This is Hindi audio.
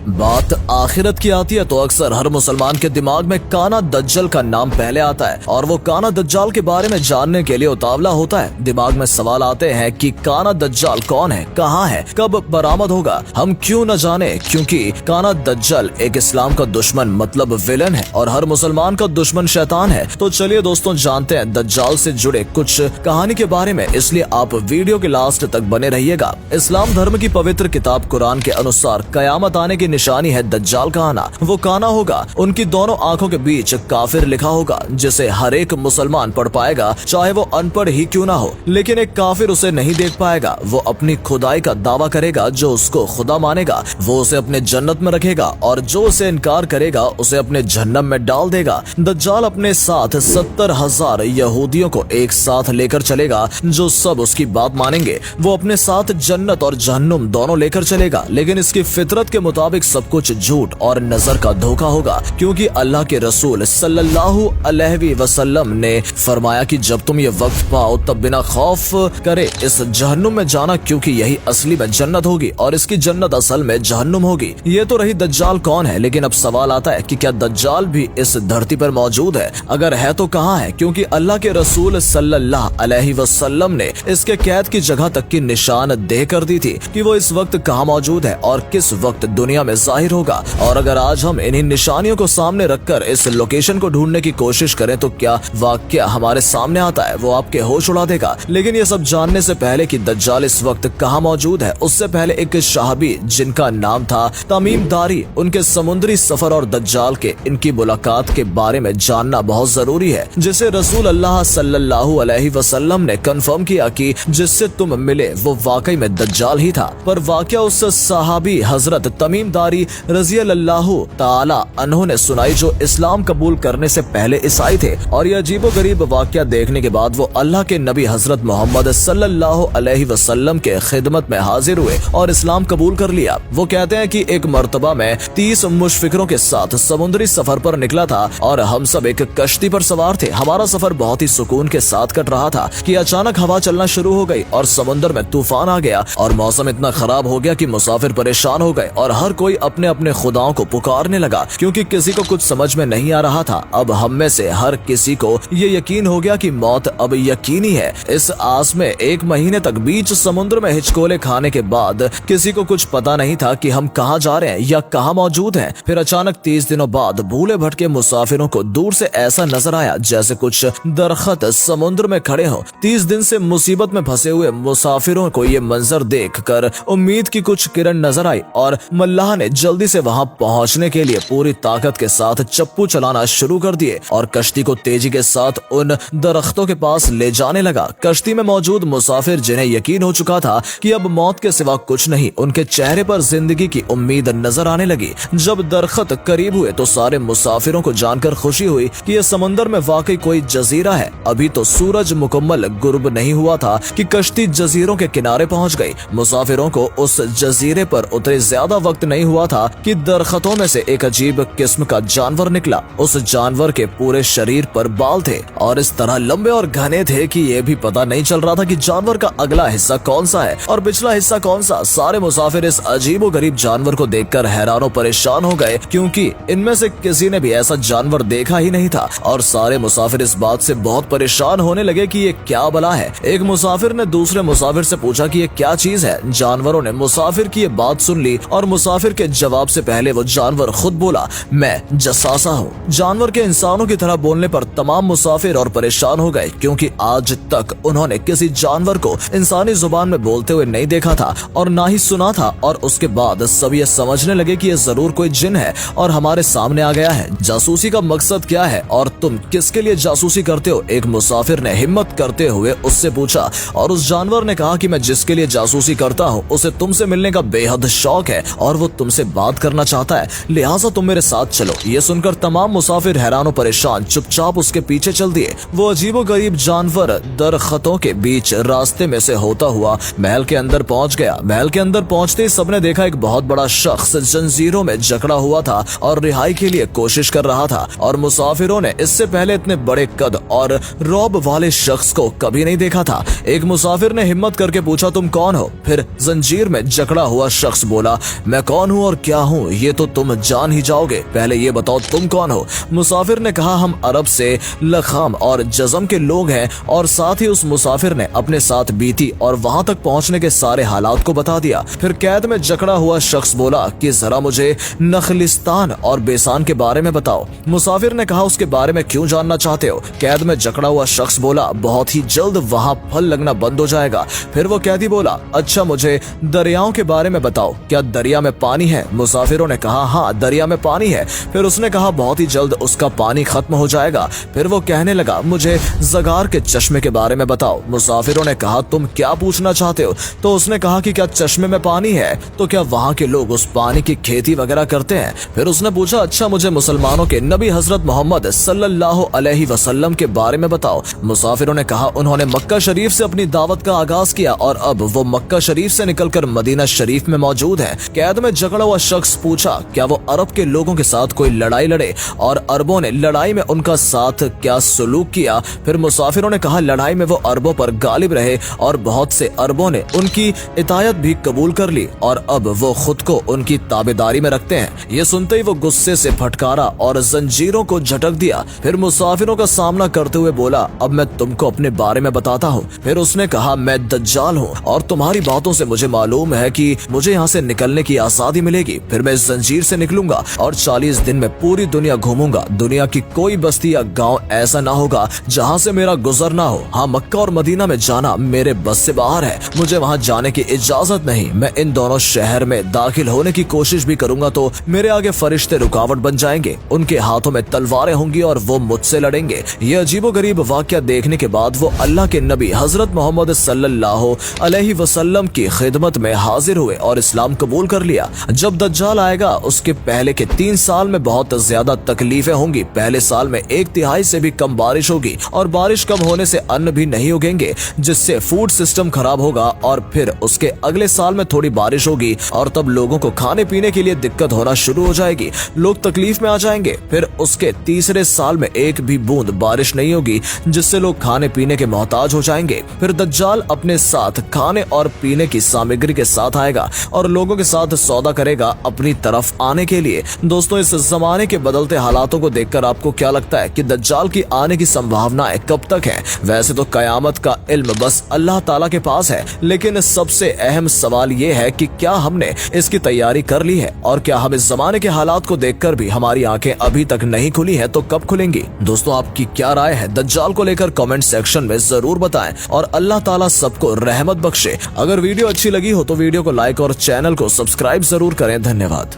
बात आखिरत की आती है तो अक्सर हर मुसलमान के दिमाग में काना दज्जल का नाम पहले आता है और वो काना दज्जाल के बारे में जानने के लिए उतावला होता है। दिमाग में सवाल आते हैं कि काना दज्जाल कौन है, कहाँ है, कब बरामद होगा, हम क्यों न जाने, क्योंकि काना दज्जल एक इस्लाम का दुश्मन मतलब विलन है और हर मुसलमान का दुश्मन शैतान है। तो चलिए दोस्तों जानते हैं दज्जाल से जुड़े कुछ कहानी के बारे में, इसलिए आप वीडियो के लास्ट तक बने रहिएगा। इस्लाम धर्म की पवित्र किताब कुरान के अनुसार कयामत आने की निशानी है दज्जाल का आना। वो काना होगा, उनकी दोनों आंखों के बीच काफिर लिखा होगा जिसे हर एक मुसलमान पढ़ पाएगा, चाहे वो अनपढ़ ही क्यों ना हो। लेकिन एक काफिर उसे नहीं देख पाएगा। वो अपनी खुदाई का दावा करेगा, जो उसको खुदा मानेगा वो उसे अपने जन्नत में रखेगा और जो उसे इनकार करेगा उसे अपने जहन्नम में डाल देगा। दज्जाल अपने साथ 70,000 यहूदियों को एक साथ लेकर चलेगा जो सब उसकी बात मानेंगे। वो अपने साथ जन्नत और जहन्नुम दोनों लेकर चलेगा, लेकिन इसकी फितरत के मुताबिक सब कुछ झूठ और नजर का धोखा होगा, क्योंकि अल्लाह के रसूल सल्लल्लाहु अलैहि वसल्लम ने फरमाया कि जब तुम ये वक्त पाओ तब बिना खौफ करे इस जहन्नुम में जाना, क्योंकि यही असली में जन्नत होगी और इसकी जन्नत असल में जहन्नुम होगी। ये तो रही दज्जाल कौन है, लेकिन अब सवाल आता है कि क्या दज्जाल भी इस धरती पर मौजूद है? अगर है तो कहाँ है? क्योंकि अल्लाह के रसूल सल्लल्लाहु अलैहि वसल्लम ने इसके कैद की जगह तक की निशान दे कर दी थी कि वो इस वक्त कहाँ मौजूद है और किस वक्त दुनिया में जाहिर होगा। और अगर आज हम इन्हीं निशानियों को सामने रखकर इस लोकेशन को ढूंढने की कोशिश करें तो क्या वाक्य हमारे सामने आता है वो आपके होश उड़ा देगा। लेकिन ये सब जानने से पहले कि दज्जाल इस वक्त कहाँ मौजूद है, उससे पहले एक शहाबी जिनका नाम था तमीम दारी, उनके समुद्री सफर और दज्जाल के इनकी मुलाकात के बारे में जानना बहुत जरूरी है, जिसे रसूल अल्लाह सल्लल्लाहु अलैहि वसल्लम ने कंफर्म किया कि जिससे तुम मिले वो वाकई में दज्जाल ही था। पर वाकया उस सहाबी हजरत तमीम दारी रज़ी अल्लाहु ताला अन्हु ने सुनाई जो इस्लाम कबूल करने से पहले ईसाई थे। और यह अजीबोगरीब वाकया देखने के बाद वो अल्लाह के नबी हजरत मोहम्मद सल्लल्लाहु अलैहि वसल्लम के खिदमत में हाजिर हुए और इस्लाम कबूल कर लिया। वो कहते हैं कि एक मर्तबा में 30 मुशफिकरों के साथ समुद्री सफर पर निकला था और हम सब एक कश्ती पर सवार थे। हमारा सफर बहुत ही सुकून के साथ कट रहा था कि अचानक हवा चलना शुरू हो गई और समुद्र में तूफान आ गया और मौसम इतना खराब हो गया कि मुसाफिर परेशान हो गए और हर कोई अपने अपने खुदाओं को पुकारने लगा, क्योंकि किसी को कुछ समझ में नहीं आ रहा था। अब हम में से हर किसी को ये यकीन हो गया कि मौत अब यकीनी है। इस आस में 1 महीने तक बीच समुद्र में हिचकोले खाने के बाद किसी को कुछ पता नहीं था कि हम कहाँ जा रहे हैं या कहाँ मौजूद हैं। फिर अचानक 30 दिनों बाद भूले भटके मुसाफिरों को दूर से ऐसा नजर आया जैसे कुछ दरख्त समुद्र में खड़े हो। 30 दिन से मुसीबत में फंसे हुए मुसाफिरों को ये मंजर देखकर उम्मीद की कुछ किरण नजर आई और मल्लाह ने जल्दी से वहां पहुंचने के लिए पूरी ताकत के साथ चप्पू चलाना शुरू कर दिए और कश्ती को तेजी के साथ उन दरख्तों के पास ले जाने लगा। कश्ती में मौजूद मुसाफिर जिन्हें यकीन हो चुका था कि अब मौत के सिवा कुछ नहीं, उनके चेहरे पर जिंदगी की उम्मीद नजर आने लगी। जब दरख्त करीब हुए तो सारे मुसाफिरों को जानकर खुशी हुई कि यह समंदर में वाकई कोई जजीरा है। अभी तो सूरज मुकम्मल गुरूब नहीं हुआ था कि कश्ती जजीरों के किनारे पहुंच गई। मुसाफिरों को उस जजीरे पर उतरे ज्यादा वक्त नहीं हुआ था कि दरख्तों में से एक अजीब किस्म का जानवर निकला। उस जानवर के पूरे शरीर पर बाल थे और इस तरह लंबे और घने थे कि ये भी पता नहीं चल रहा था कि जानवर का अगला हिस्सा कौन सा है और पिछला हिस्सा कौन सा। सारे मुसाफिर इस अजीबोगरीब जानवर को देखकर हैरान और परेशान हो गए, क्योंकि इनमें से किसी ने भी ऐसा जानवर देखा ही नहीं था और सारे मुसाफिर इस बात से बहुत परेशान होने लगे कि ये क्या बला है। एक मुसाफिर ने दूसरे मुसाफिर से पूछा कि ये क्या चीज है। जानवरों ने मुसाफिर की ये बात सुन ली और मुसाफिर के जवाब से पहले वो जानवर खुद बोला, मैं जसासा हूँ। जानवर के इंसानों की तरह बोलने पर तमाम मुसाफिर और परेशान हो गए, क्योंकि आज तक उन्होंने किसी जानवर को इंसानी जुबान में बोलते हुए नहीं देखा था और ना ही सुना था। और उसके बाद सब ये समझने लगे कि ये जरूर कोई जिन है और हमारे सामने आ गया है। जासूसी का मकसद क्या है और तुम किसके लिए जासूसी करते हो? एक मुसाफिर ने हिम्मत करते हुए उससे पूछा और उस जानवर ने कहा कि मैं जिसके लिए जासूसी करता हूँ उसे तुमसे मिलने का बेहद शौक है और वो तुमसे बात करना चाहता है, लिहाजा तुम मेरे साथ चलो। ये सुनकर तमाम मुसाफिर हैरान और परेशान चुपचाप उसके पीछे चल दिए। वो अजीबोगरीब जानवर दरख्तों के बीच रास्ते में से होता हुआ महल के अंदर पहुंच गया। महल के अंदर पहुंचते ही सबने देखा एक बहुत बड़ा शख्स जंजीरों में जकड़ा हुआ था और रिहाई के लिए कोशिश कर रहा था और मुसाफिरों ने इससे पहले इतने बड़े कद और रौब वाले शख्स को कभी नहीं देखा था। एक मुसाफिर ने हिम्मत करके पूछा, तुम कौन हो? फिर जंजीर में जकड़ा हुआ शख्स बोला, मैं कौन हूँ हूँ और क्या हूँ ये तो तुम जान ही जाओगे, पहले ये बताओ तुम कौन हो। मुसाफिर ने कहा, हम अरब से लखाम और जज़म के लोग हैं। और साथ ही उस मुसाफिर ने अपने साथ बीती और वहां तक पहुंचने के सारे हालात को बता दिया। फिर कैद में जकड़ा हुआ शख्स बोला कि जरा मुझे नखलिस्तान और बेसान के बारे में बताओ। मुसाफिर ने कहा, उसके बारे में क्यों जानना चाहते हो। कैद में जकड़ा हुआ शख्स बोला, बहुत ही जल्द वहाँ फल लगना बंद हो जाएगा। फिर वो कैदी बोला, अच्छा मुझे दरियाओं के बारे में बताओ, क्या दरिया में पानी है। मुसाफिरों ने कहा, हाँ दरिया में पानी है। फिर उसने कहा, बहुत ही जल्द उसका पानी खत्म हो जाएगा। फिर वो कहने लगा, मुझे जगार के चश्मे के बारे में बताओ। मुसाफिरों ने कहा, तुम क्या पूछना चाहते हो। तो उसने कहा कि क्या चश्मे में पानी है, तो क्या वहाँ के लोग उस पानी की खेती वगैरह करते हैं। फिर उसने पूछा, अच्छा मुझे मुसलमानों के नबी हजरत मोहम्मद सल्लल्लाहु अलैहि वसल्लम के बारे में बताओ। मुसाफिरों ने कहा, उन्होंने मक्का शरीफ से अपनी दावत का आगाज किया और अब वो मक्का शरीफ से निकलकर मदीना शरीफ में मौजूद है। कैद में जकड़ा हुआ शख्स पूछा, क्या वो अरब के लोगों के साथ कोई लड़ाई लड़े और अरबों ने लड़ाई में उनका साथ क्या सलूक किया। फिर मुसाफिरों ने कहा, लड़ाई में वो अरबों पर गालिब रहे और बहुत से अरबों ने उनकी इतायत भी कबूल कर ली और अब वो खुद को उनकी ताबेदारी में रखते हैं। ये सुनते ही वो गुस्से से फटकारा और जंजीरों को झटक दिया। फिर मुसाफिरों का सामना करते हुए बोला, अब मैं तुमको अपने बारे में बताता हूँ। फिर उसने कहा, मैं दज्जाल हूँ और तुम्हारी बातों से मुझे मालूम है कि मुझे यहाँ से निकलने की आजादी मिलेगी। फिर मैं इस जंजीर से निकलूंगा और 40 दिन में पूरी दुनिया घूमूंगा। दुनिया की कोई बस्ती या गाँव ऐसा ना होगा जहाँ से मेरा गुजर ना हो। हाँ, मक्का और मदीना में जाना मेरे बस से बाहर है, मुझे वहाँ जाने की इजाजत नहीं। मैं इन दोनों शहर में दाखिल होने की कोशिश भी करूंगा तो मेरे आगे फरिश्ते रुकावट बन जाएंगे, उनके हाथों में तलवारें होंगी और वो मुझसे लड़ेंगे। ये अजीबोगरीब वाकया देखने के बाद वो अल्लाह के नबी हजरत मोहम्मद सल्लल्लाहु अलैहि वसल्लम की खिदमत में हाजिर हुए और इस्लाम कबूल कर लिया। जब दज्जाल आएगा उसके पहले के 3 साल में बहुत ज्यादा तकलीफें होंगी। पहले साल में 1/3 से भी कम बारिश होगी और बारिश कम होने से अन्न भी नहीं उगेंगे, जिससे फूड सिस्टम खराब होगा। और फिर उसके अगले साल में थोड़ी बारिश होगी और तब लोगों को खाने पीने के लिए दिक्कत होना शुरू हो जाएगी, लोग तकलीफ में आ जाएंगे। फिर उसके तीसरे साल में एक भी बूंद बारिश नहीं होगी, जिससे लोग खाने पीने के मोहताज हो जाएंगे। फिर दज्जाल अपने साथ खाने और पीने की सामग्री के साथ आएगा और लोगों के साथ सौदा करेगा अपनी तरफ आने के लिए। दोस्तों, इस जमाने के बदलते हालातों को देखकर आपको क्या लगता है कि दज्जाल की आने की संभावनाएं कब तक है। वैसे तो कयामत का इल्म बस अल्लाह ताला के पास है, लेकिन सबसे अहम सवाल ये है कि क्या हमने इसकी तैयारी कर ली है और क्या हम इस जमाने के हालात को देखकर भी हमारी आंखें अभी तक नहीं खुली हैं तो कब खुलेंगी। दोस्तों, आपकी क्या राय है दज्जाल को लेकर कमेंट सेक्शन में जरूर बताएं और अल्लाह ताला सबको रहमत बख्शे। अगर वीडियो अच्छी लगी हो तो वीडियो को लाइक और चैनल को सब्सक्राइब जरूर करें। धन्यवाद।